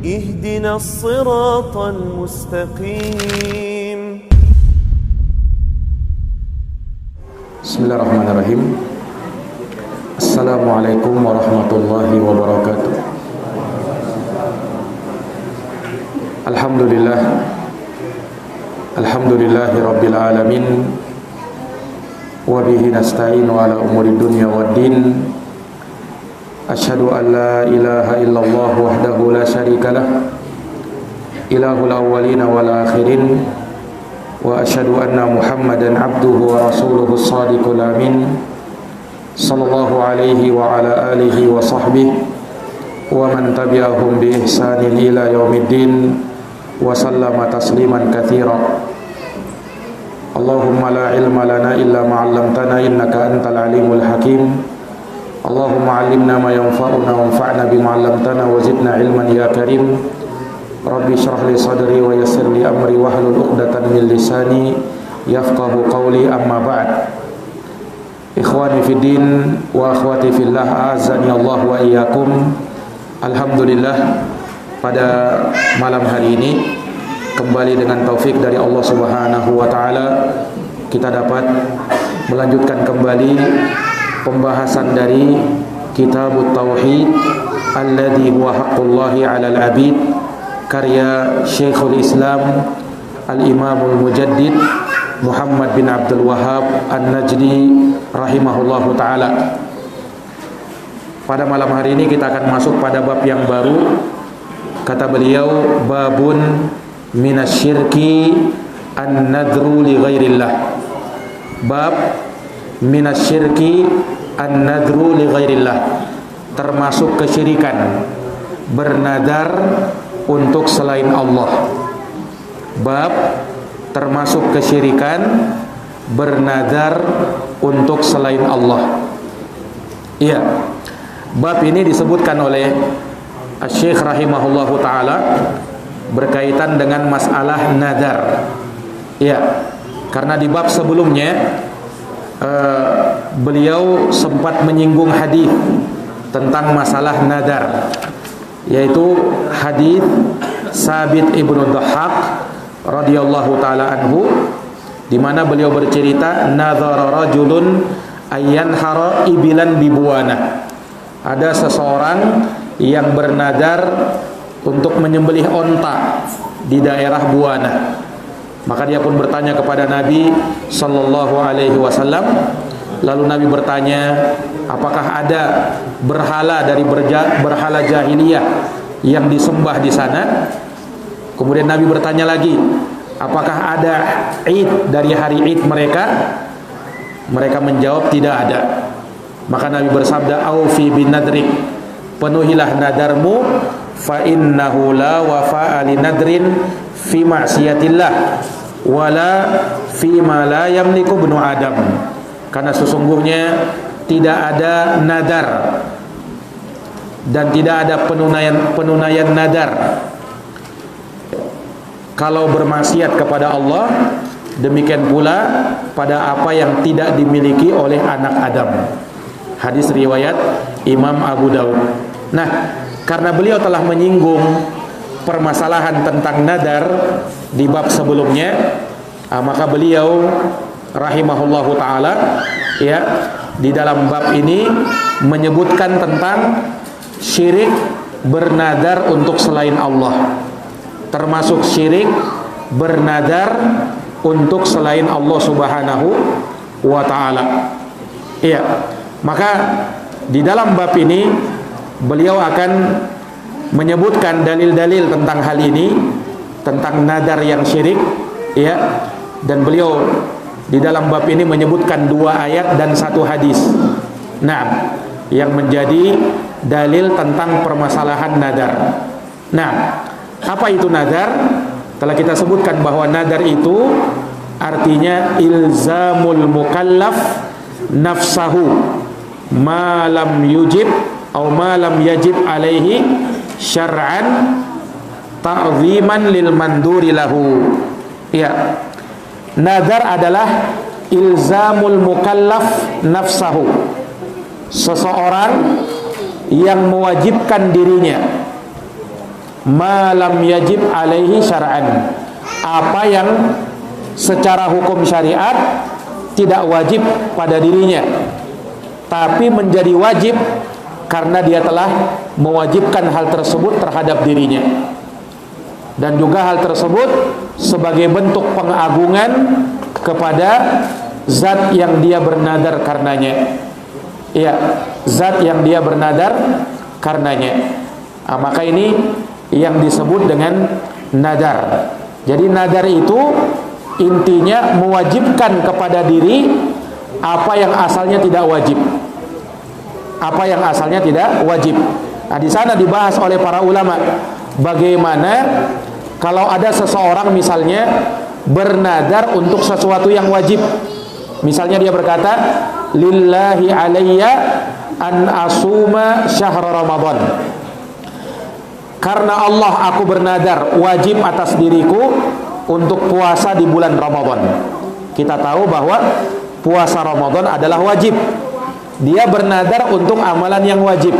اهدنا الصراط المستقيم. Bismillahirrahmanirrahim. Assalamualaikum warahmatullahi wabarakatuh. Alhamdulillahi rabbil alamin. Wa bihi nasta'inu ala umuri dunya waddin. Asyhadu an la ilaha illallah wahdahu la syarikalah, ilahul awwalina wal akhirin. Wa asyhadu anna Muhammadan abduhu wa rasuluhu shadiqul amin. Sallallahu alaihi wa ala alihi wa sahbihi wa man tabi'ahum bi ihsanin ila yaumiddin wa sallama tasliman katsira. Allahumma la ilma lana illa ma 'allamtana innaka antal alimul hakim. Allahumma 'allimna ma yanfa'una wanfa'na bima 'allamtana wa zidna ilman ya karim. Rabbi shrah li sadri wa yassir li amri wahlul 'uqdatan min lisani yafqahu qawli, amma ba'd. Ikhwani fid din wa akhwati fillah, azani Allah wa iyyakum. Alhamdulillah, pada malam hari ini kembali dengan taufik dari Allah Subhanahu wa taala kita dapat melanjutkan kembali pembahasan dari Kitabut Tauhid alladzi huwa haqqullahi 'alal 'abid, karya Syekhul Islam Al-Imamul Mujaddid Muhammad bin Abdul Wahhab An-Najdi rahimahullahu taala. Pada malam hari ini kita akan masuk pada bab yang baru. Kata beliau, babun minasyirki an-nadru li ghairillah. Bab minasyirki an-nadru li ghairillah, termasuk kesyirikan bernadar untuk selain Allah. Bab termasuk kesyirikan bernadar untuk selain Allah. Iya. Bab ini disebutkan oleh Asy-Syaikh rahimahullahu taala berkaitan dengan masalah nadar. Iya. Karena di bab sebelumnya beliau sempat menyinggung hadis tentang masalah nadar, yaitu hadis Sabit ibnu Dhahhak radhiyallahu taala anhu, di mana beliau bercerita, nadhara rajulun ayyanhara ibilan bibuana. Ada seseorang yang bernadar untuk menyembelih onta di daerah Buana. Maka dia pun bertanya kepada Nabi sallallahu alaihi wasallam. Lalu Nabi bertanya, apakah ada berhala dari berhala jahiliyah yang disembah di sana? Kemudian Nabi bertanya lagi, apakah ada Id dari hari Id mereka? Mereka menjawab, tidak ada. Maka Nabi bersabda, aufi bin nadrik, penuhilah nadarmu, fa innahu la wafa'a li nadrin fi ma'siyatillah wala fi ma la yamliku ibnu adam. Karena sesungguhnya tidak ada nadar dan tidak ada penunaian nadar kalau bermaksiat kepada Allah, demikian pula pada apa yang tidak dimiliki oleh anak Adam. Hadis riwayat Imam Abu Daud. Nah, karena beliau telah menyinggung permasalahan tentang nadar di bab sebelumnya, maka beliau rahimahullahu taala ya di dalam bab ini menyebutkan tentang syirik bernadar untuk selain Allah, termasuk syirik bernadar untuk selain Allah Subhanahu wa taala. Iya. Maka di dalam bab ini beliau akan menyebutkan dalil-dalil tentang hal ini, tentang nadar yang syirik, ya. Dan beliau di dalam bab ini menyebutkan 2 ayat dan 1 hadis. Nah, yang menjadi dalil tentang permasalahan nadar. Nah, apa itu nadar? Telah kita sebutkan bahwa nadar itu artinya ilzamul mukallaf nafsahu ma lam yujib atau ma lam yajib alaihi syar'an ta'ziman lil manduri lahu. Ya. Nadar adalah ilzamul mukallaf nafsahu, seseorang yang mewajibkan dirinya ma lam yajib alaihi syar'an, apa yang secara hukum syariat tidak wajib pada dirinya, tapi menjadi wajib karena dia telah mewajibkan hal tersebut terhadap dirinya. Dan juga hal tersebut sebagai bentuk pengagungan kepada zat yang dia bernadar karenanya. Iya, zat yang dia bernadar karenanya. Nah, maka ini yang disebut dengan nadar. Jadi nadar itu intinya mewajibkan kepada diri apa yang asalnya tidak wajib. Apa yang asalnya tidak wajib. Nah, di sana dibahas oleh para ulama bagaimana kalau ada seseorang misalnya bernadar untuk sesuatu yang wajib. Misalnya dia berkata, lillahi alayya an asuma syahr Ramadan. Karena Allah aku bernadar, wajib atas diriku untuk puasa di bulan Ramadan. Kita tahu bahwa puasa Ramadan adalah wajib. Dia bernadar untuk amalan yang wajib.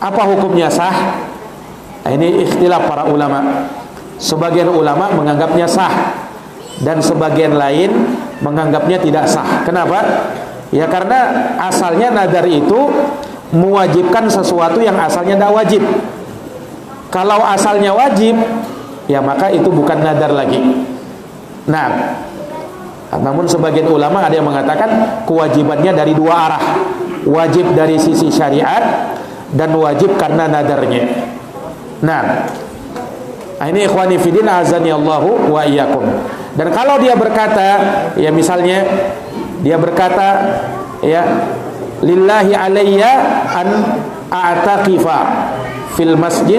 Apa hukumnya, sah? Nah, ini ikhtilaf para ulama. Sebagian ulama menganggapnya sah dan sebagian lain menganggapnya tidak sah. Kenapa? Ya karena asalnya nadar itu mewajibkan sesuatu yang asalnya tidak wajib. Kalau asalnya wajib, ya maka itu bukan nadar lagi. Nah, namun sebagian ulama ada yang mengatakan kewajibannya dari dua arah. Wajib dari sisi syariat dan wajib karena nadarnya. Nah, ini ikhwani fiddin azani Allahu wa iyyakum. Dan kalau dia berkata, ya misalnya dia berkata, ya lillahi alayya an a'taqifa fil masjid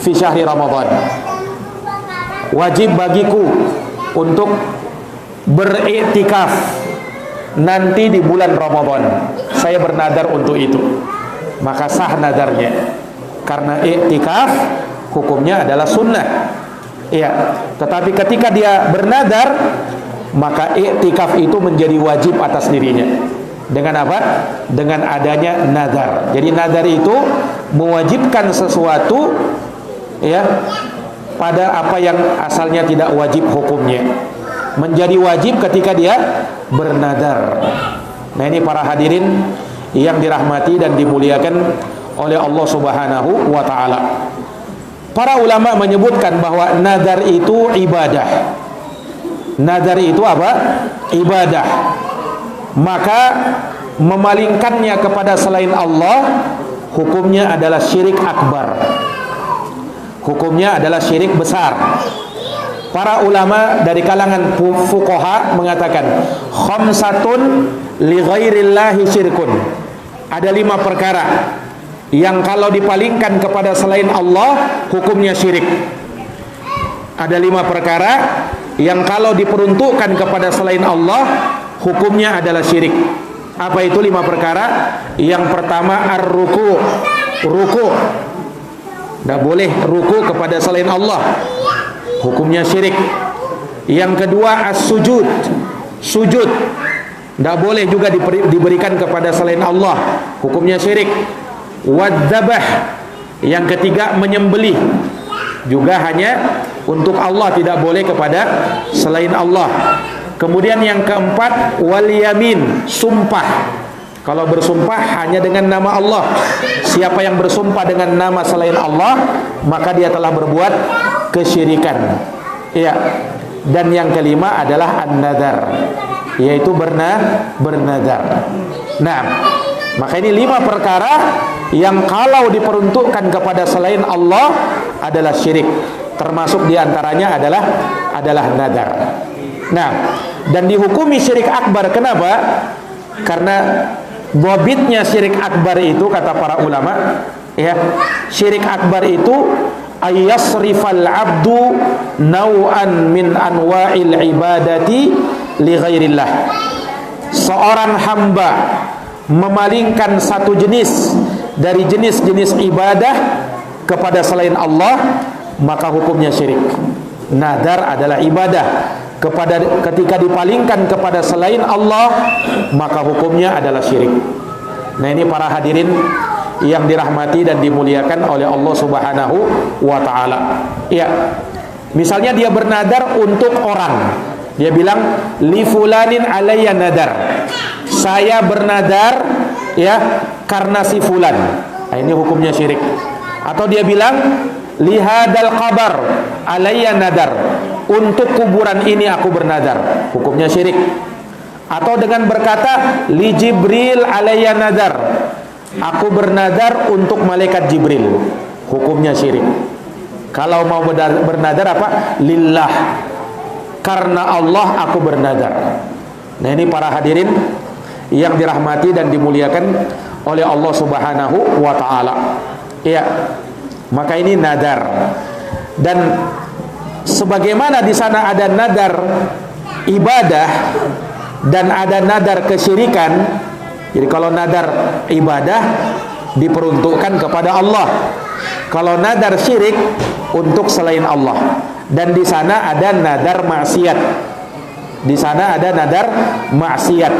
fi syahri Ramadan. Wajib bagiku untuk beriktikaf nanti di bulan Ramadan. Saya bernadar untuk itu. Maka sah nadarnya. Karena iktikaf hukumnya adalah sunnah. Iya. Tetapi ketika dia bernadar, maka iktikaf itu menjadi wajib atas dirinya. Dengan apa? Dengan adanya nadar. Jadi nadar itu mewajibkan sesuatu, ya, pada apa yang asalnya tidak wajib hukumnya. Menjadi wajib ketika dia bernadar. Nah, ini para hadirin yang dirahmati dan dimuliakan oleh Allah Subhanahu wa taala. Para ulama menyebutkan bahwa nadar itu ibadah. Nadar itu apa? Ibadah. Maka memalingkannya kepada selain Allah hukumnya adalah syirik akbar. Hukumnya adalah syirik besar. Para ulama dari kalangan fuqaha mengatakan khamsatun li ghairillahi syirkun. Ada 5 perkara yang kalau dipalingkan kepada selain Allah hukumnya syirik. Ada 5 perkara yang kalau diperuntukkan kepada selain Allah hukumnya adalah syirik. Apa itu 5 perkara? Yang pertama ar-ruku'. Ruku'. Tidak boleh ruku' kepada selain Allah, hukumnya syirik. Yang kedua as-sujud. Sujud tidak boleh juga diberikan kepada selain Allah, hukumnya syirik. Wadzabah. Yang ketiga menyembelih, juga hanya untuk Allah, tidak boleh kepada selain Allah. Kemudian yang keempat wal yamin, sumpah. Kalau bersumpah hanya dengan nama Allah. Siapa yang bersumpah dengan nama selain Allah, maka dia telah berbuat kesyirikan. Iya. Dan yang kelima adalah an-nadar, yaitu bernadar. Nah, maka ini 5 perkara yang kalau diperuntukkan kepada selain Allah adalah syirik. Termasuk diantaranya adalah nadar. Nah, dan dihukumi syirik akbar. Kenapa? Karena dhabitnya syirik akbar itu, kata para ulama, ya, syirik akbar itu ayyasrifal abdu naw'an min anwa'il ibadati li ghairillah. Seorang hamba memalingkan satu jenis dari jenis-jenis ibadah kepada selain Allah, maka hukumnya syirik. Nadar adalah ibadah. Ketika dipalingkan kepada selain Allah, maka hukumnya adalah syirik. Nah, ini para hadirin yang dirahmati dan dimuliakan oleh Allah Subhanahu wa taala. Ya. Misalnya dia bernadar untuk orang. Dia bilang li fulanin alayya nadar. Saya bernadar ya karena si fulan. Nah, ini hukumnya syirik. Atau dia bilang li hadal qabar alayya nadar. Untuk kuburan ini aku bernadar. Hukumnya syirik. Atau dengan berkata li Jibril alayya nadar. Aku bernadar untuk malaikat Jibril. Hukumnya syirik. Kalau mau bernadar apa? Lillah. Karena Allah aku bernadar. Nah, ini para hadirin yang dirahmati dan dimuliakan oleh Allah Subhanahu wa taala. Iya. Maka ini nadar. Dan sebagaimana di sana ada nadar ibadah dan ada nadar kesyirikan. Jadi kalau nadar ibadah diperuntukkan kepada Allah. Kalau nadar syirik untuk selain Allah. Dan di sana ada nadar maksiat. Di sana ada nadar maksiat.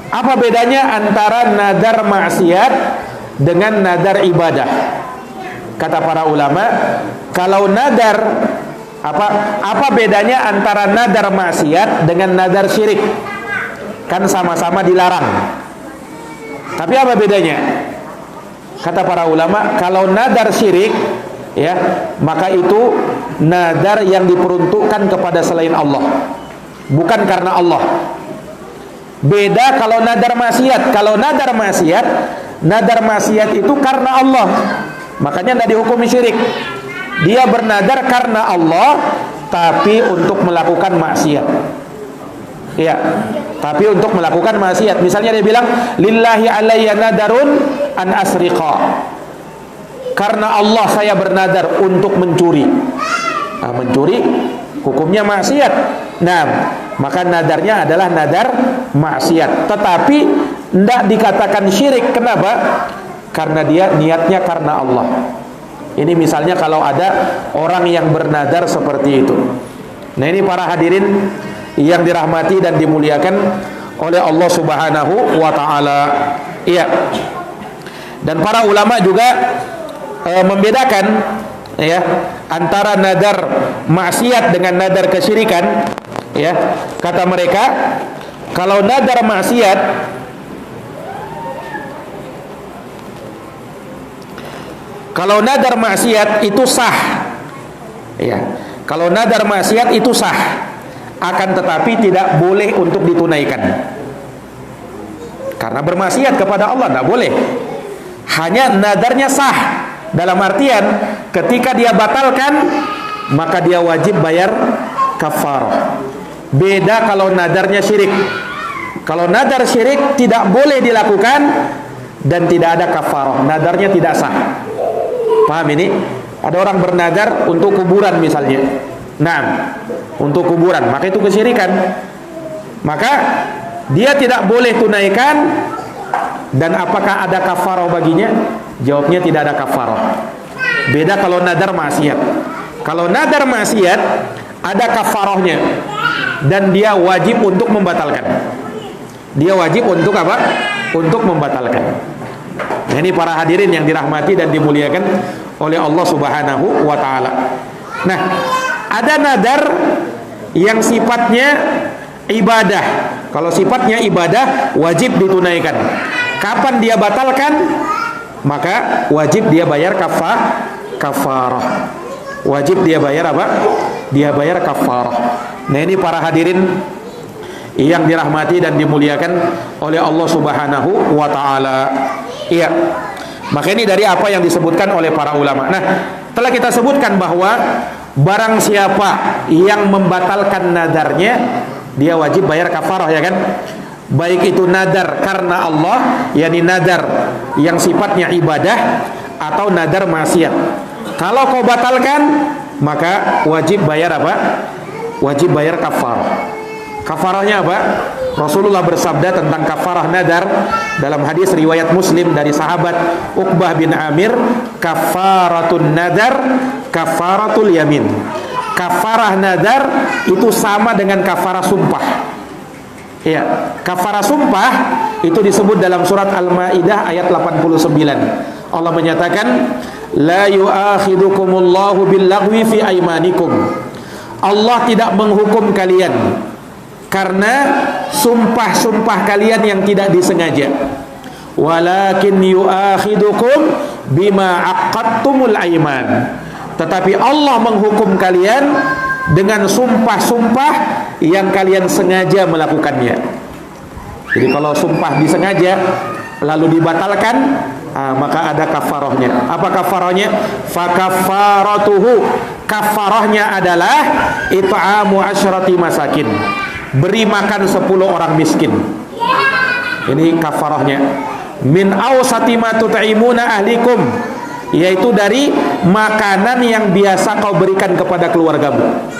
Apa bedanya antara nadar maksiat dengan nadar ibadah? Kata para ulama, kalau nadar apa bedanya antara nadar maksiat dengan nadar syirik? Kan sama-sama dilarang. Tapi apa bedanya? Kata para ulama, kalau nadar syirik ya, maka itu nadar yang diperuntukkan kepada selain Allah, bukan karena Allah. Beda kalau nadar maksiat. Kalau nadar maksiat itu karena Allah. Makanya tidak dihukumi syirik. Dia bernadar karena Allah, tapi untuk melakukan maksiat. Ya, tapi untuk melakukan maksiat. Misalnya dia bilang, lillahi alayya nadarun an asriqa. Karena Allah saya bernadar untuk mencuri. Nah, mencuri hukumnya maksiat. Nah, maka nadarnya adalah nadar maksiat. Tetapi tidak dikatakan syirik. Kenapa? Karena dia niatnya karena Allah. Ini misalnya kalau ada orang yang bernadar seperti itu. Nah, ini para hadirin yang dirahmati dan dimuliakan oleh Allah Subhanahu wa taala. Iya. Dan para ulama juga membedakan ya antara nadar maksiat dengan nadar kesyirikan. Ya, kata mereka, kalau nadar maksiat itu sah. Ya. Kalau nadar maksiat itu sah, akan tetapi tidak boleh untuk ditunaikan. Karena bermaksiat kepada Allah tidak boleh. Hanya nadarnya sah. Dalam artian ketika dia batalkan, maka dia wajib bayar kafarah. Beda kalau nadarnya syirik. Kalau nadar syirik tidak boleh dilakukan dan tidak ada kafarah. Nadarnya tidak sah. Paham ini? Ada orang bernadar untuk kuburan misalnya. Nah, untuk kuburan, maka itu kesyirikan. Maka dia tidak boleh tunaikan. Dan apakah ada kafarah baginya? Jawabnya tidak ada kafarah. Beda kalau nadar maksiat. Kalau nadar maksiat ada kafarahnya dan dia wajib untuk membatalkan. Dia wajib untuk apa? Untuk membatalkan. Nah, ini para hadirin yang dirahmati dan dimuliakan oleh Allah Subhanahu wa taala. Nah, ada nadar yang sifatnya ibadah. Kalau sifatnya ibadah wajib ditunaikan. Kapan dia batalkan? Maka wajib dia bayar kafarah. Wajib dia bayar apa? Dia bayar kafarah. Nah, ini para hadirin yang dirahmati dan dimuliakan oleh Allah Subhanahu wa taala. Iya. Maka ini dari apa yang disebutkan oleh para ulama. Nah, telah kita sebutkan bahwa barang siapa yang membatalkan nadarnya, dia wajib bayar kafarah, ya kan? Baik itu nadar karena Allah, yakni nadar yang sifatnya ibadah, atau nadar maksiat. Kalau kau batalkan, maka wajib bayar apa? Wajib bayar kafarah. Kafarahnya apa? Rasulullah bersabda tentang kafarah nadar dalam hadis riwayat Muslim dari sahabat Uqbah bin Amir, kafaratun nadar kafaratul yamin. Kafarah nadar itu sama dengan kafarah sumpah. Ya, kafarah sumpah Itu disebut dalam surat Al-Maidah ayat 89. Allah menyatakan, la yu'akhidukumullahu billaghwi fi aymanikum. Allah tidak menghukum kalian karena sumpah-sumpah kalian yang tidak disengaja. Walakin yu'akhidukum bima aqadtumul aiman. Tetapi Allah menghukum kalian dengan sumpah-sumpah yang kalian sengaja melakukannya. Jadi kalau sumpah disengaja lalu dibatalkan, maka ada kafarahnya. Apa kafarahnya? Fakafaratuhu, kafarahnya adalah it'amu asyrati masakin, beri makan 10 orang miskin. Ini kafarahnya. Min awsati ma tut'imuna ahlikum, yaitu dari makanan yang biasa kau berikan kepada keluargamu.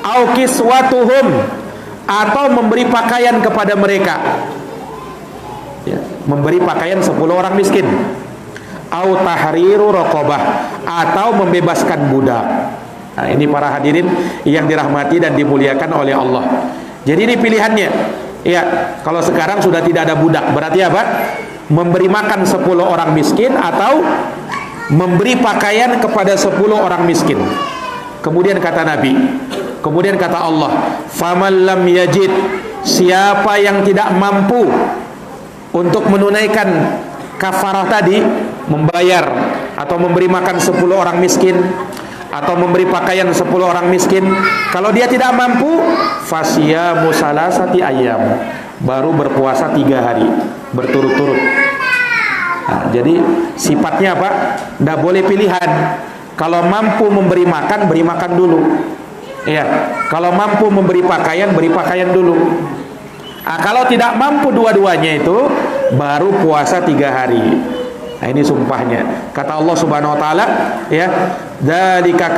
Au kiswatuhum, atau memberi pakaian kepada mereka, ya, memberi pakaian 10 orang miskin. Au tahriru raqabah, atau membebaskan budak. Nah, ini para hadirin yang dirahmati dan dimuliakan oleh Allah. Jadi ini pilihannya. Ya, kalau sekarang sudah tidak ada budak, berarti apa? Memberi makan 10 orang miskin atau memberi pakaian kepada 10 orang miskin. Kemudian kata Nabi, kemudian kata Allah, faman lam yajid, siapa yang tidak mampu untuk menunaikan kafarah tadi, membayar atau memberi makan 10 orang miskin atau memberi pakaian 10 orang miskin, kalau dia tidak mampu, fasyamu salasati ayyam, baru berpuasa 3 hari berturut-turut. Nah, jadi sifatnya apa? Tidak boleh pilihan. Kalau mampu memberi makan, beri makan dulu. Ya, kalau mampu memberi pakaian, beri pakaian dulu. Kalau tidak mampu dua-duanya itu, baru puasa 3 hari. Nah, ini sumpahnya. Kata Allah Subhanahu wa taala, ya, dzalika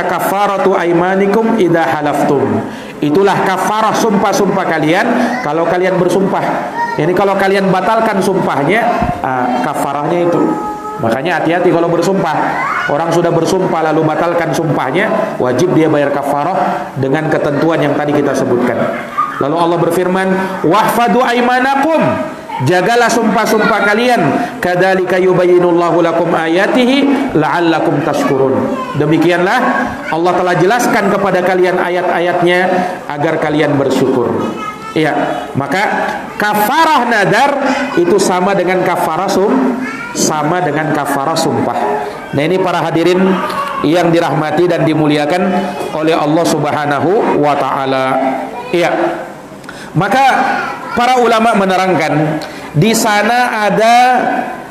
kafaratu aimanikum idza halaftum. Itulah kafarah sumpah-sumpah kalian kalau kalian bersumpah. Ini kalau kalian batalkan sumpahnya, kafarahnya itu. Makanya hati-hati kalau bersumpah. Orang sudah bersumpah lalu batalkan sumpahnya, wajib dia bayar kafarah dengan ketentuan yang tadi kita sebutkan. Lalu Allah berfirman, wahfadu aimanakum, jagalah sumpah-sumpah kalian, kadzalika yubayyinullahu lakum ayatihi la'allakum tashkurun. Demikianlah Allah telah jelaskan kepada kalian ayat-ayatnya agar kalian bersyukur. Iya, maka kafarah nadar itu sama dengan kafarah sumpah. Nah, ini para hadirin yang dirahmati dan dimuliakan oleh Allah Subhanahu wa taala. Iya. Maka para ulama menerangkan di sana ada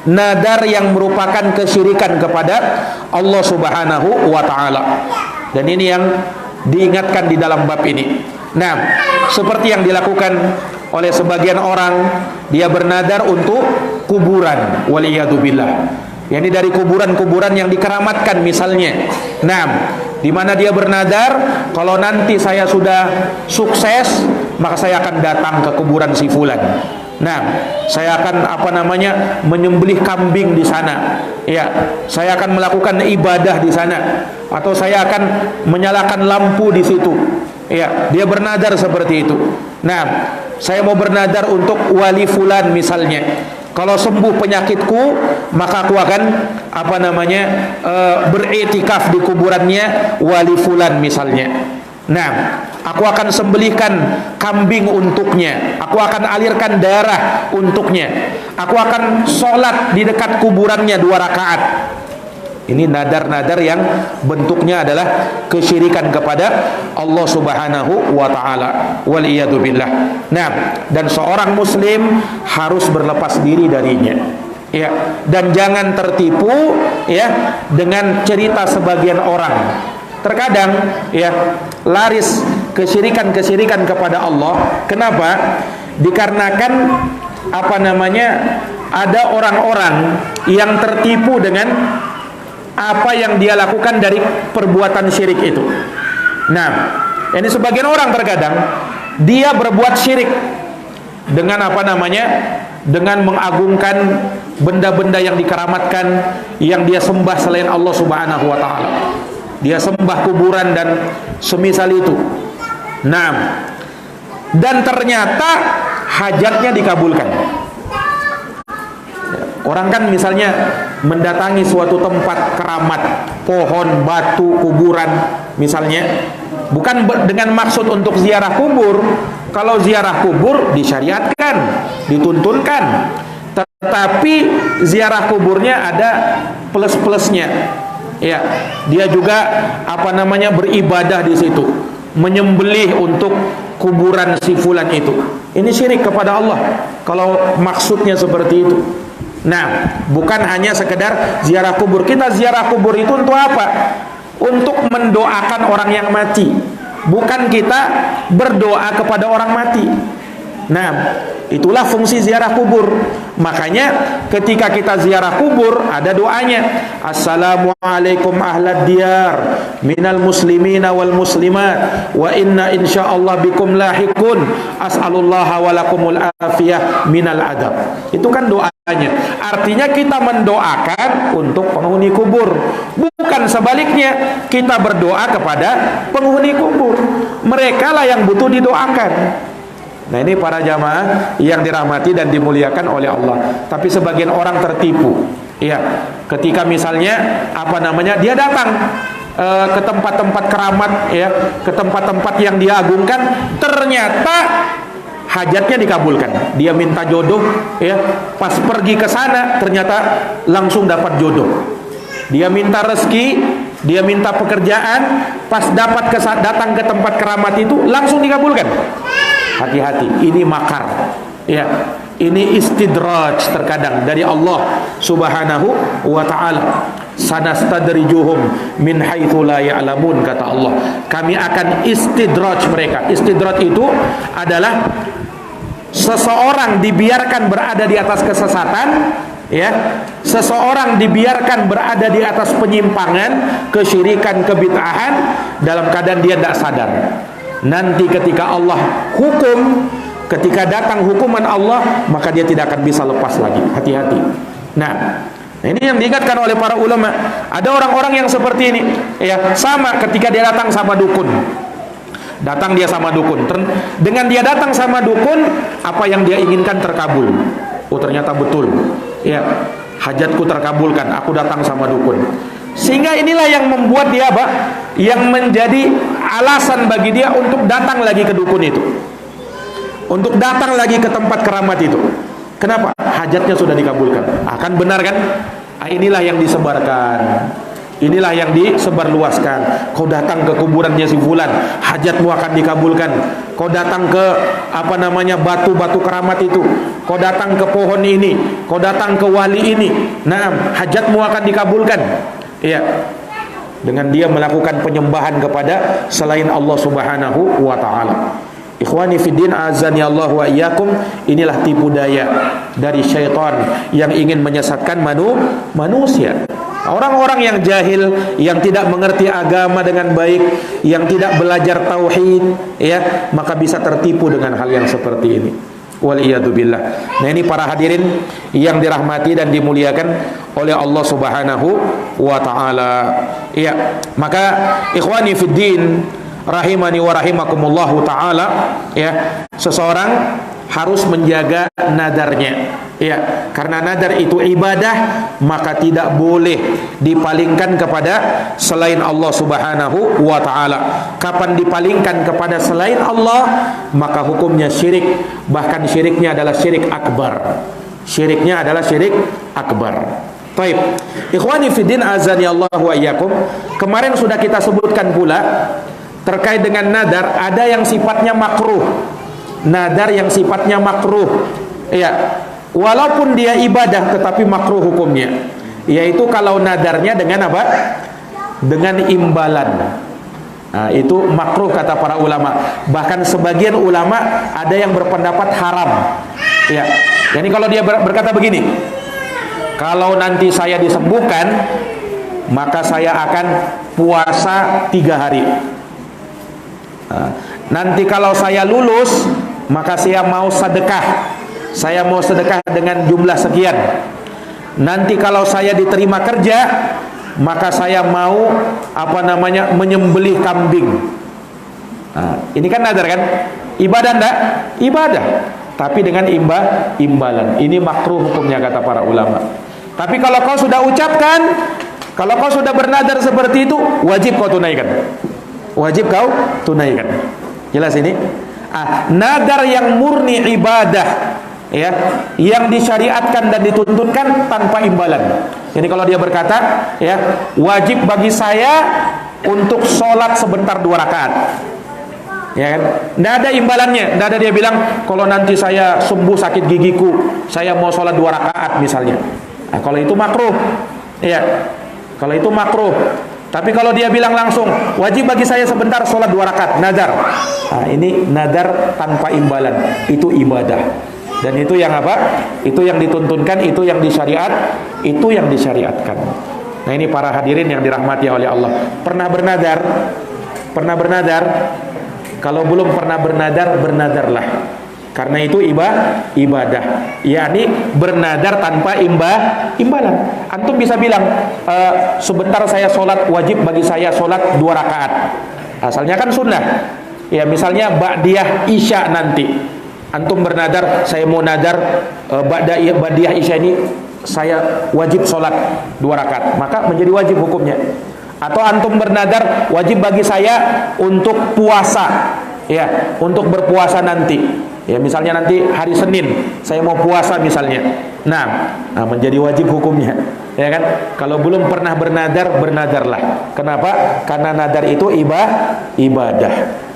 nadar yang merupakan kesyirikan kepada Allah Subhanahu wa taala. Dan ini yang diingatkan di dalam bab ini. Nah, seperti yang dilakukan oleh sebagian orang, dia bernadar untuk kuburan, waliyadzubillah. Yani dari kuburan-kuburan yang dikeramatkan misalnya. Nah, di mana dia bernadar, kalau nanti saya sudah sukses, maka saya akan datang ke kuburan si fulan. Nah, saya akan menyembelih kambing di sana. Ya, saya akan melakukan ibadah di sana, atau saya akan menyalakan lampu di situ. Ya, dia bernadar seperti itu. Nah, saya mau bernadar untuk wali fulan misalnya. Kalau sembuh penyakitku, maka aku akan beriktikaf di kuburannya wali fulan misalnya. Nah, aku akan sembelihkan kambing untuknya, aku akan alirkan darah untuknya, aku akan sholat di dekat kuburannya 2 rakaat. Ini nadar-nadar yang bentuknya adalah kesyirikan kepada Allah Subhanahu wa taala. Waliyadzubillah. Nah, dan seorang muslim harus berlepas diri darinya. Ya, dan jangan tertipu ya dengan cerita sebagian orang. Terkadang ya laris kesyirikan kepada Allah. Kenapa? Dikarenakan ada orang-orang yang tertipu dengan apa yang dia lakukan dari perbuatan syirik itu. Nah, ini sebagian orang terkadang dia berbuat syirik dengan dengan mengagungkan benda-benda yang dikeramatkan, yang dia sembah selain Allah Subhanahu wa taala. Dia sembah kuburan dan semisal itu. Nah, dan ternyata hajatnya dikabulkan. Orang kan misalnya mendatangi suatu tempat keramat, pohon, batu, kuburan misalnya, bukan dengan maksud untuk ziarah kubur. Kalau ziarah kubur disyariatkan, dituntunkan, tetapi ziarah kuburnya ada plus-plusnya. Ya, dia juga beribadah di situ, menyembelih untuk kuburan si fulan itu. Ini syirik kepada Allah kalau maksudnya seperti itu. Nah, bukan hanya sekedar ziarah kubur. Kita ziarah kubur itu untuk apa? Untuk mendoakan orang yang mati. Bukan kita berdoa kepada orang mati. Nah, itulah fungsi ziarah kubur. Makanya ketika kita ziarah kubur ada doanya. Assalamualaikum ahlad diyar minal muslimina wal muslimat wa inna insyaallah bikum lahiqun as'alullaha walakumul afiyah minal adab. Itu kan doanya. Artinya kita mendoakan untuk penghuni kubur. Bukan sebaliknya, kita berdoa kepada penghuni kubur. Mereka lah yang butuh didoakan. Nah, ini para jamaah yang dirahmati dan dimuliakan oleh Allah. Tapi sebagian orang tertipu. Ya, ketika misalnya dia datang ke tempat-tempat keramat, ya, ke tempat-tempat yang dia agungkan, ternyata hajatnya dikabulkan. Dia minta jodoh, ya, pas pergi ke sana ternyata langsung dapat jodoh. Dia minta rezeki, dia minta pekerjaan, pas datang ke tempat keramat itu langsung dikabulkan. Hati-hati, ini makar. Ya, ini istidraj terkadang dari Allah Subhanahu wa taala. Sanastadrijuhum min haitsu la ya'lamun, kata Allah. Kami akan istidraj mereka. Istidraj itu adalah seseorang dibiarkan berada di atas kesesatan, ya. Seseorang dibiarkan berada di atas penyimpangan, kesyirikan, kebid'ahan dalam keadaan dia tidak sadar. Nanti ketika Allah hukum, ketika datang hukuman Allah, maka dia tidak akan bisa lepas lagi. Hati-hati. Nah, ini yang diingatkan oleh para ulama. Ada orang-orang yang seperti ini, ya, sama ketika dia datang sama dukun. Datang dia sama dukun. Dengan dia datang sama dukun, apa yang dia inginkan terkabul. Oh, ternyata betul. Ya, hajatku terkabulkan. Aku datang sama dukun. Sehingga inilah yang membuat dia yang menjadi alasan bagi dia untuk datang lagi ke dukun itu, untuk datang lagi ke tempat keramat itu. Kenapa? Hajatnya sudah dikabulkan. Akan benar kan? Inilah yang disebarkan, inilah yang disebarluaskan. Kau datang ke kuburannya si fulan, hajatmu akan dikabulkan. Kau datang ke batu-batu keramat itu, kau datang ke pohon ini, kau datang ke wali ini, nah, hajatmu akan dikabulkan. Ya, dengan dia melakukan penyembahan kepada selain Allah Subhanahu wa taala. Ikhwani fiddin, azani Allah wa iyyakum. Inilah tipu daya dari syaitan yang ingin menyesatkan manusia. Orang-orang yang jahil, yang tidak mengerti agama dengan baik, yang tidak belajar tauhid, ya, maka bisa tertipu dengan hal yang seperti ini. Waliyadzubillah. Nah, ini para hadirin yang dirahmati dan dimuliakan oleh Allah Subhanahu wa taala. Ya, maka ikhwani fiddin rahimani wa rahimakumullahu taala, ya, seseorang harus menjaga nadarnya. Ya, karena nadar itu ibadah, maka tidak boleh dipalingkan kepada selain Allah Subhanahu wa taala. Kapan dipalingkan kepada selain Allah, maka hukumnya syirik, bahkan syiriknya adalah syirik akbar. Syiriknya adalah syirik akbar. Baik, ikhwani fiddin azani Allah wa iyyakum. Kemarin sudah kita sebutkan pula terkait dengan nadar, ada yang sifatnya makruh. Nadar yang sifatnya makruh, ya, walaupun dia ibadah tetapi makruh hukumnya. Yaitu kalau nadarnya dengan apa? Dengan imbalan. Nah, itu makruh kata para ulama. Bahkan sebagian ulama ada yang berpendapat haram. Ya. Jadi kalau dia berkata begini, kalau nanti saya disembuhkan, maka saya akan puasa 3 hari. Nah, nanti kalau saya lulus, maka saya mau sedekah. Saya mau sedekah dengan jumlah sekian. Nanti kalau saya diterima kerja, maka saya mau menyembelih kambing. Nah, ini kan nadar kan? Ibadah enggak? Ibadah, tapi dengan imbalan. Ini makruh hukumnya kata para ulama. Tapi kalau kau sudah ucapkan, kalau kau sudah bernadar seperti itu, wajib kau tunaikan. Wajib kau tunaikan. Jelas ini? Nadar yang murni ibadah, ya, yang disyariatkan dan dituntunkan tanpa imbalan. Jadi kalau dia berkata, ya, wajib bagi saya untuk sholat sebentar 2 rakaat, ya kan? Nggak ada imbalannya, nggak ada dia bilang kalau nanti saya sembuh sakit gigiku, saya mau sholat 2 rakaat misalnya. Kalau itu makruh, ya. Kalau itu makruh. Tapi kalau dia bilang langsung wajib bagi saya sebentar sholat 2 rakaat, nadar. Ini nadar tanpa imbalan, itu ibadah. Dan itu yang apa? Itu yang dituntunkan, itu yang disyariatkan. Nah, ini para hadirin yang dirahmati oleh Allah. Pernah bernadar? Pernah bernadar? Kalau belum pernah bernadar, bernadarlah. Karena itu ibadah. yakni bernadar tanpa imbalan. Antum bisa bilang, sebentar saya sholat, wajib bagi saya sholat 2 rakaat. Asalnya kan sunnah. Ya, misalnya ba'diyah isya nanti. Antum bernadar, saya mau nadar ba'diyah isya ini saya wajib sholat 2 rakaat, maka menjadi wajib hukumnya. Atau antum bernadar, wajib bagi saya untuk puasa, ya, untuk berpuasa nanti. Ya, misalnya nanti hari Senin saya mau puasa misalnya. Nah, menjadi wajib hukumnya. Ya kan? Kalau belum pernah bernadar, bernadarlah. Kenapa? Karena nadar itu ibadah.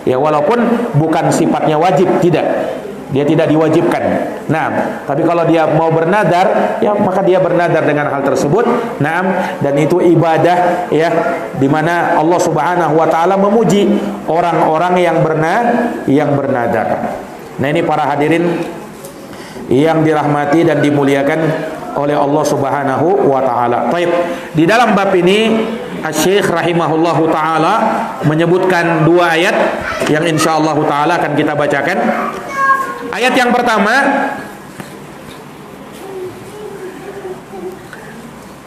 Ya, walaupun bukan sifatnya wajib, tidak. Dia tidak diwajibkan. Nah, tapi kalau dia mau bernadar, ya maka dia bernadar dengan hal tersebut. Nah, dan itu ibadah, ya, di mana Allah Subhanahu wa taala memuji orang-orang yang bernadar. Nah, ini para hadirin yang dirahmati dan dimuliakan oleh Allah Subhanahu wa taala. Baik, di dalam bab ini Asy-Syaikh rahimahullahu taala menyebutkan 2 ayat yang insyaallah taala akan kita bacakan. Ayat yang pertama,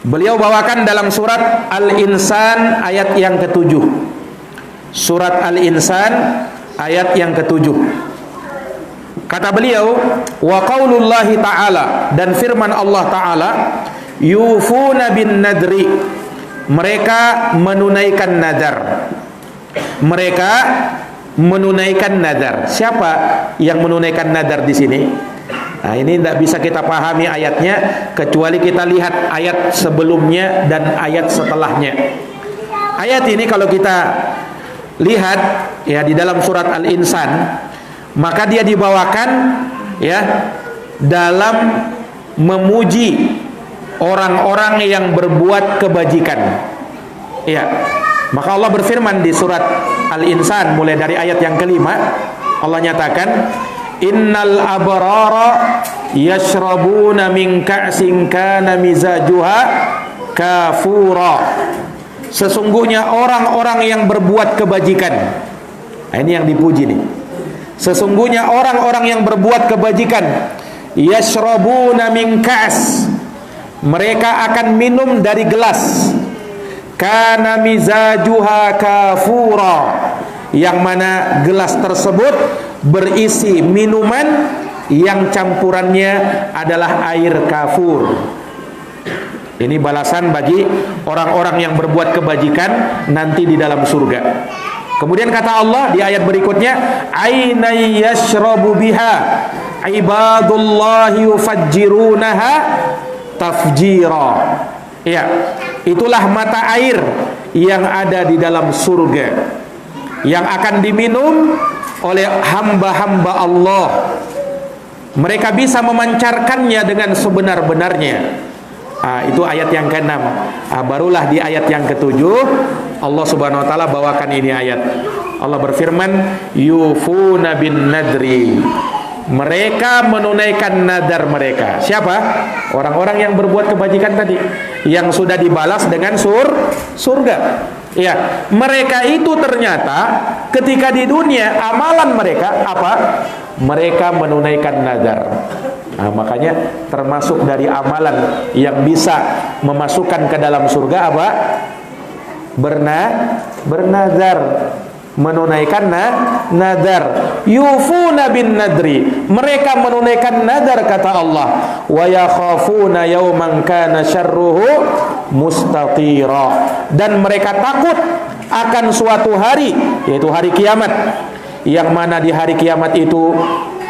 beliau bawakan dalam surat Al-Insan ayat yang ke-7. Surat Al-Insan ayat yang ke-7. Kata beliau, wa qaulullahi ta'ala, dan firman Allah ta'ala, yufuna bin nadri, mereka menunaikan nadar. Mereka menunaikan nadar. Siapa yang menunaikan nadar di sini? Nah, ini tidak bisa kita pahami ayatnya kecuali kita lihat ayat sebelumnya dan ayat setelahnya. Ayat ini kalau kita lihat, ya, di dalam surat Al-Insan, maka dia dibawakan, ya, dalam memuji orang-orang yang berbuat kebajikan. Ya. Maka Allah berfirman di surat Al-Insan mulai dari ayat yang ke-5, Allah nyatakan, innal abrara yashrabuna min ka'sin kana mizajuha kafura. Sesungguhnya orang-orang yang berbuat kebajikan. Nah, ini yang dipuji nih. Sesungguhnya orang-orang yang berbuat kebajikan, yashrabuna min ka's, mereka akan minum dari gelas, kana mizajuha kafura, yang mana gelas tersebut berisi minuman yang campurannya adalah air kafur. Ini balasan bagi orang-orang yang berbuat kebajikan nanti di dalam surga. Kemudian kata Allah di ayat berikutnya, aina yashrabu biha ibadullahi yufajjirunaha tafjira. Ya, itulah mata air yang ada di dalam surga, yang akan diminum oleh hamba-hamba Allah. Mereka bisa memancarkannya dengan sebenar-benarnya. Itu ayat yang ke-6. Barulah di ayat yang ke-7 Allah Subhanahu wa taala bawakan ini ayat. Allah berfirman, yufuna bin nadri, mereka menunaikan nadar mereka. Siapa? Orang-orang yang berbuat kebajikan tadi, yang sudah dibalas dengan surga. Ya, mereka itu ternyata ketika di dunia amalan mereka apa? Mereka menunaikan nadar. Makanya termasuk dari amalan yang bisa memasukkan ke dalam surga apa? Bernadar. menunaikan nadar. Yufuna bin nadri, mereka menunaikan nadar kata Allah. Wa yakhafuna yawman kana syarruhu mustatira, dan mereka takut akan suatu hari, yaitu hari kiamat, yang mana di hari kiamat itu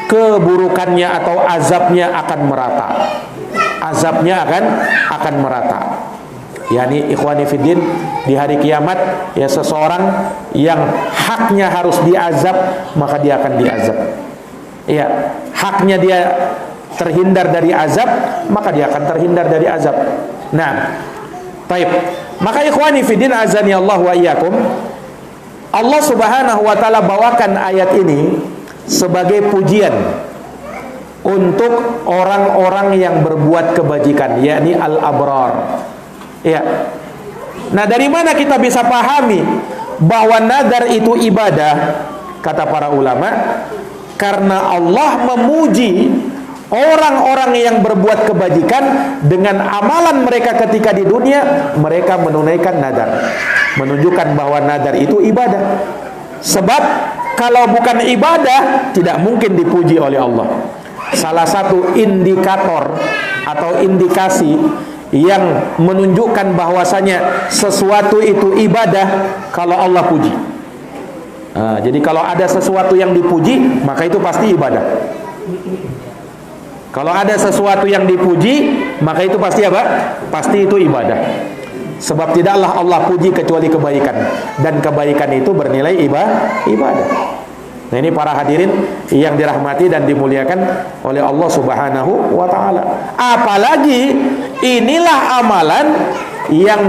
keburukannya atau azabnya akan merata. Azabnya akan merata. Yani ikhwani fiddin, di hari kiamat ya seseorang yang haknya harus diazab, maka dia akan diazab. Ya, haknya dia terhindar dari azab, maka dia akan terhindar dari azab. Nah, baik. Maka ikhwani fiddin azani Allah wa iyyakum, Allah Subhanahu wa taala bawakan ayat ini sebagai pujian untuk orang-orang yang berbuat kebajikan, yakni al-abrar. Ya. Nah, dari mana kita bisa pahami bahwa nadar itu ibadah? Kata para ulama, karena Allah memuji orang-orang yang berbuat kebajikan dengan amalan mereka ketika di dunia, mereka menunaikan nadar, menunjukkan bahwa nadar itu ibadah. Sebab kalau bukan ibadah, tidak mungkin dipuji oleh Allah. Salah satu indikator atau indikasi yang menunjukkan bahwasanya sesuatu itu ibadah kalau Allah puji. Nah, jadi kalau ada sesuatu yang dipuji, maka itu pasti ibadah. Kalau ada sesuatu yang dipuji, maka itu pasti apa? Pasti itu ibadah. Sebab tidaklah Allah puji kecuali kebaikan, dan kebaikan itu bernilai ibadah. Nah, ini para hadirin yang dirahmati dan dimuliakan oleh Allah Subhanahu wa taala. Apalagi inilah amalan yang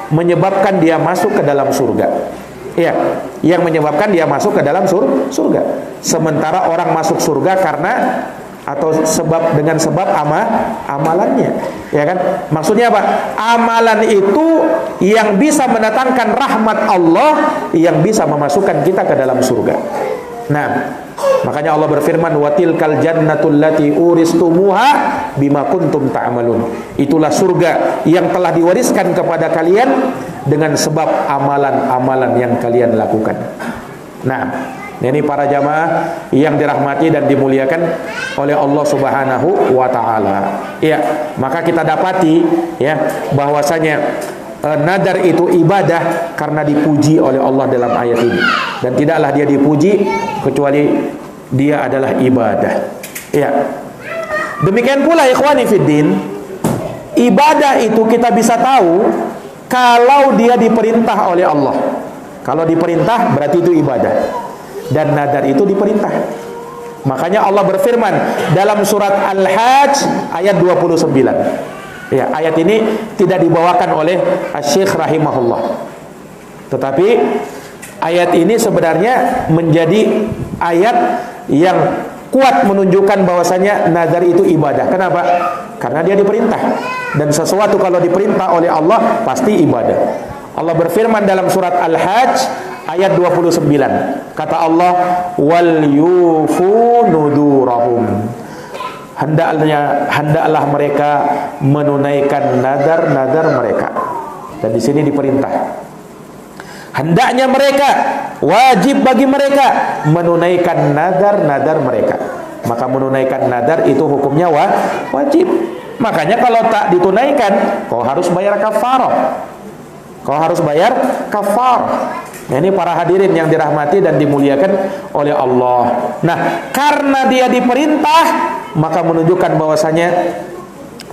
menyebabkan dia masuk ke dalam surga. Ya, yang menyebabkan dia masuk ke dalam surga. Sementara orang masuk surga karena atau dengan sebab amalannya, ya kan? Maksudnya apa? Amalan itu yang bisa mendatangkan rahmat Allah, yang bisa memasukkan kita ke dalam surga. Nah, makanya Allah berfirman, wa tilkal jannatul lati uristumuha bima kuntum ta'malun. Itulah surga yang telah diwariskan kepada kalian dengan sebab amalan-amalan yang kalian lakukan. Nah, ini para jamaah yang dirahmati dan dimuliakan oleh Allah Subhanahu wa taala. Ya, maka kita dapati ya bahwasanya nadar itu ibadah karena dipuji oleh Allah dalam ayat ini, dan tidaklah dia dipuji kecuali dia adalah ibadah. Ya. Demikian pula ikhwani fiddin, ibadah itu kita bisa tahu kalau dia diperintah oleh Allah. Kalau diperintah berarti itu ibadah, dan nadar itu diperintah. Makanya Allah berfirman dalam surat Al-Hajj ayat 29. Ya, ayat ini tidak dibawakan oleh Asy-Syaikh rahimahullah. Tetapi ayat ini sebenarnya menjadi ayat yang kuat menunjukkan bahwasanya nazar itu ibadah. Kenapa? Karena dia diperintah. Dan sesuatu kalau diperintah oleh Allah pasti ibadah. Allah berfirman dalam surat Al-Hajj ayat 29. Kata Allah, wal yufu nudurahum. Hendaklah mereka menunaikan nadar-nadar mereka. Dan di sini diperintah. Hendaknya mereka, wajib bagi mereka menunaikan nadar-nadar mereka. Maka menunaikan nadar itu hukumnya wajib. Makanya kalau tak ditunaikan, kau harus bayar kafarah. Kau harus bayar kafar. Nah, ini para hadirin yang dirahmati dan dimuliakan oleh Allah. Nah, karena dia diperintah, maka menunjukkan bahwasanya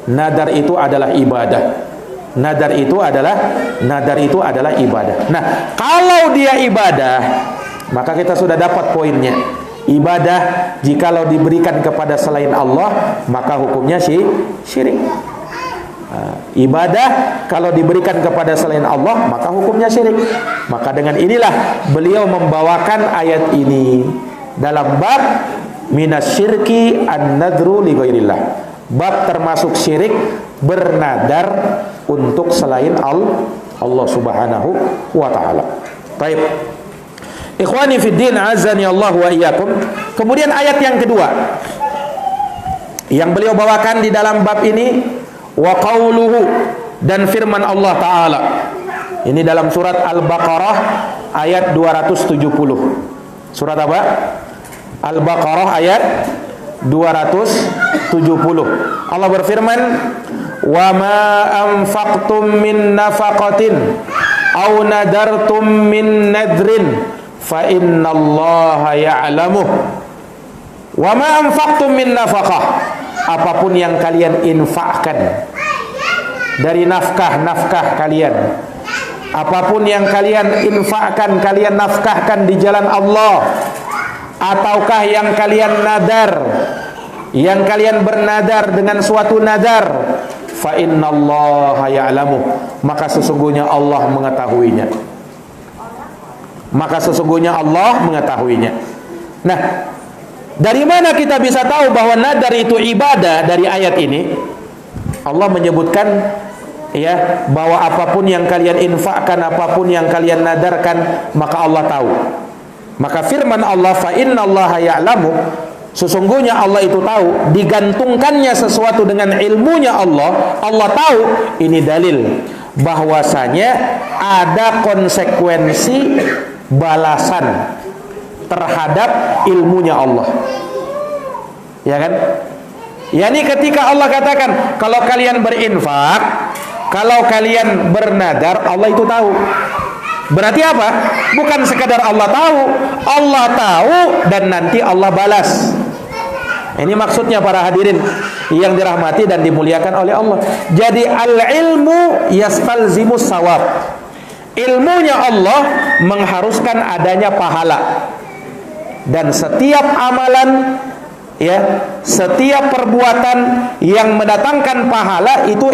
nadar itu adalah ibadah. Nadar itu adalah ibadah. Nah, kalau dia ibadah, maka kita sudah dapat poinnya. Ibadah jikalau diberikan kepada selain Allah, maka hukumnya syirik. Ibadah kalau diberikan kepada selain Allah, maka hukumnya syirik. Maka dengan inilah beliau membawakan ayat ini dalam bab minasyirki an-nadru li ghairillah. Bab termasuk syirik bernadar untuk selain Allah Subhanahu wa taala. Baik. Ikhwani fid din, azani Allah wa iyyakum. Kemudian ayat yang kedua yang beliau bawakan di dalam bab ini, wa qauluhu, dan firman Allah taala. Ini dalam surat Al-Baqarah ayat 270. Surat apa? Al-Baqarah ayat 270. Allah berfirman, "Wa ma anfaqtum min nafaqatin aw nadartum min nadrin fa innallaha ya'lamuh." Wa ma anfaqtum min nafaqah, apapun yang kalian infakkan dari nafkah-nafkah kalian, apapun yang kalian infakkan, kalian nafkahkan di jalan Allah, ataukah yang kalian nadar, yang kalian bernadar dengan suatu nadar, fa innallaha ya'lamu, maka sesungguhnya Allah mengetahuinya. Maka sesungguhnya Allah mengetahuinya. Nah, dari mana kita bisa tahu bahwa nadar itu ibadah? Dari ayat ini Allah menyebutkan ya, bahwa apapun yang kalian infakkan, apapun yang kalian nadarkan, maka Allah tahu. Maka firman Allah, fa innallaha ya'lamu, sesungguhnya Allah itu tahu. Digantungkannya sesuatu dengan ilmunya Allah, Allah tahu. Ini dalil bahwasanya ada konsekuensi balasan terhadap ilmunya Allah. Ya kan? Yani ketika Allah katakan, kalau kalian berinfak, kalau kalian bernadar, Allah itu tahu. Berarti apa? Bukan sekadar Allah tahu, Allah tahu dan nanti Allah balas. Ini maksudnya para hadirin yang dirahmati dan dimuliakan oleh Allah. Jadi al-ilmu yastalzimus sawab. Ilmunya Allah mengharuskan adanya pahala. Dan setiap amalan, ya, setiap perbuatan yang mendatangkan pahala itu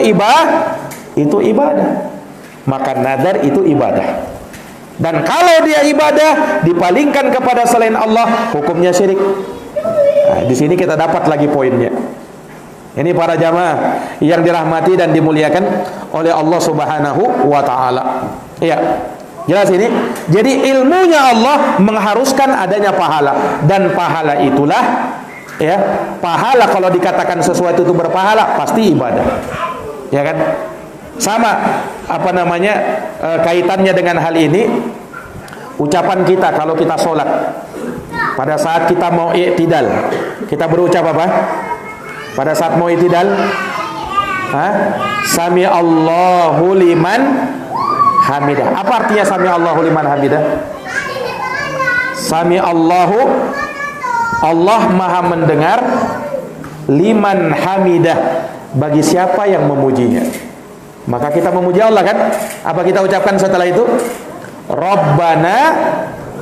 ibadah. Maka nadar itu ibadah. Dan kalau dia ibadah dipalingkan kepada selain Allah, hukumnya syirik. Nah, di sini kita dapat lagi poinnya. Ini para jamaah yang dirahmati dan dimuliakan oleh Allah Subhanahu wa taala. Iya. Jelas ini? Jadi ilmunya Allah mengharuskan adanya pahala, dan pahala itulah, ya, pahala kalau dikatakan sesuatu itu berpahala pasti ibadah. Ya kan? Sama kaitannya dengan hal ini ucapan kita kalau kita sholat. Pada saat kita mau i'tidal, kita berucap apa? Pada saat mau i'tidal, Sami Allahu liman hamidah. Apa artinya sami Allahu liman hamidah? Sami Allahu, Allah maha mendengar, liman hamidah, bagi siapa yang memujinya. Maka kita memuji Allah kan? Apa kita ucapkan setelah itu? Rabbana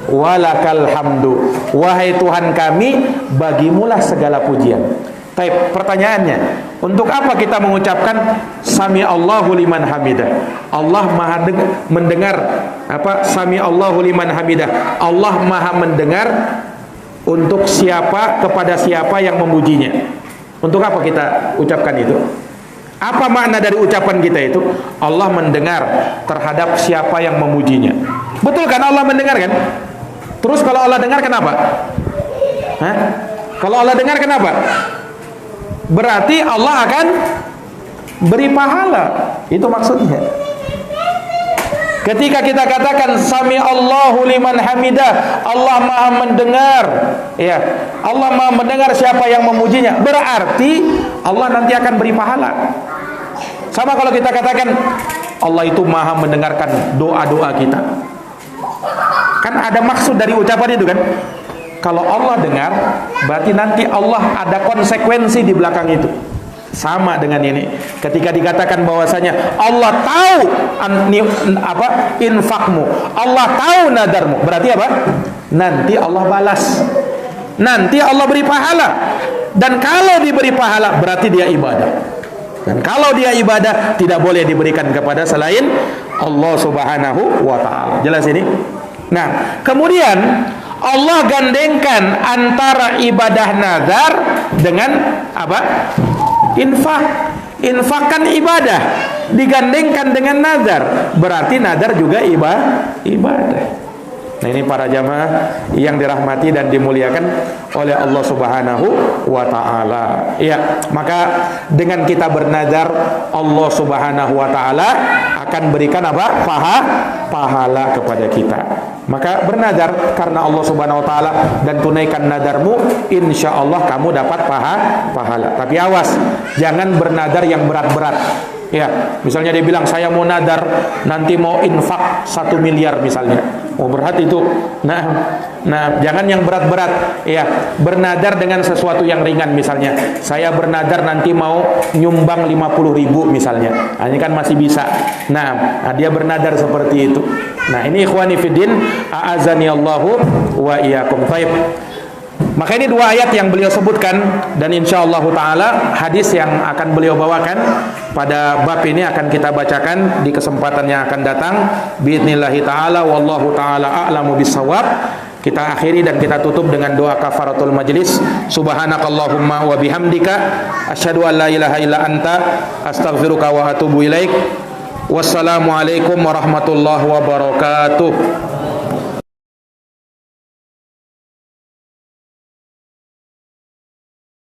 walakal hamdu. Wahai Tuhan kami, bagimulah segala pujian. Baik, pertanyaannya, untuk apa kita mengucapkan sami Allahu liman hamidah? Allah maha mendengar apa? Sami Allahu liman hamidah. Allah maha mendengar untuk siapa, kepada siapa yang memujinya. Untuk apa kita ucapkan itu? Apa makna dari ucapan kita itu? Allah mendengar terhadap siapa yang memujinya. Betul kan Allah mendengar kan? Terus kalau Allah dengar kenapa? Kalau Allah dengar kenapa? Berarti Allah akan beri pahala. Itu maksudnya. Ketika kita katakan sami Allahu liman hamidah, Allah maha mendengar, ya, Allah maha mendengar siapa yang memujinya, berarti Allah nanti akan beri pahala. Sama kalau kita katakan Allah itu maha mendengarkan doa-doa kita, kan ada maksud dari ucapan itu kan. Kalau Allah dengar, berarti nanti Allah ada konsekuensi di belakang itu. Sama dengan ini, ketika dikatakan bahwasanya Allah tahu infakmu, Allah tahu nadarmu, berarti apa? Nanti Allah balas, nanti Allah beri pahala. Dan kalau diberi pahala berarti dia ibadah. Dan kalau dia ibadah tidak boleh diberikan kepada selain Allah Subhanahu wa taala. Jelas ini? Nah, kemudian Allah gandengkan antara ibadah nazar dengan apa? Infak. Infak kan ibadah, digandengkan dengan nazar, berarti nazar juga ibadah. Nah, ini para jamaah yang dirahmati dan dimuliakan oleh Allah Subhanahu wa taala. Ya, maka dengan kita bernazar, Allah Subhanahu wa taala akan berikan apa? Pahala kepada kita. Maka bernadar karena Allah Subhanahu wa taala dan tunaikan nadarmu, insya Allah kamu dapat pahala. Tapi awas, jangan bernadar yang berat-berat. Ya, misalnya dia bilang saya mau nadar nanti mau infak 1 miliar misalnya. Oh, berat itu. Nah, jangan yang berat-berat. Ya, bernadar dengan sesuatu yang ringan misalnya. Saya bernadar nanti mau nyumbang 50.000 misalnya. Nah, ini kan masih bisa. Nah, dia bernadar seperti itu. Nah, ini ikhwani fiddin, a'azani Allahu wa iyyakum. Baik. Maka ini 2 ayat yang beliau sebutkan, dan insyaallah taala hadis yang akan beliau bawakan pada bab ini akan kita bacakan di kesempatan yang akan datang biidznillah taala. Wallahu taala a'lamu bissawab. Kita akhiri dan kita tutup dengan doa kafaratul majlis. Subhanakallahumma wa bihamdika asyhadu an la ilaha illa anta astaghfiruka wa atubu ilaik. Wassalamualaikum warahmatullahi wabarakatuh.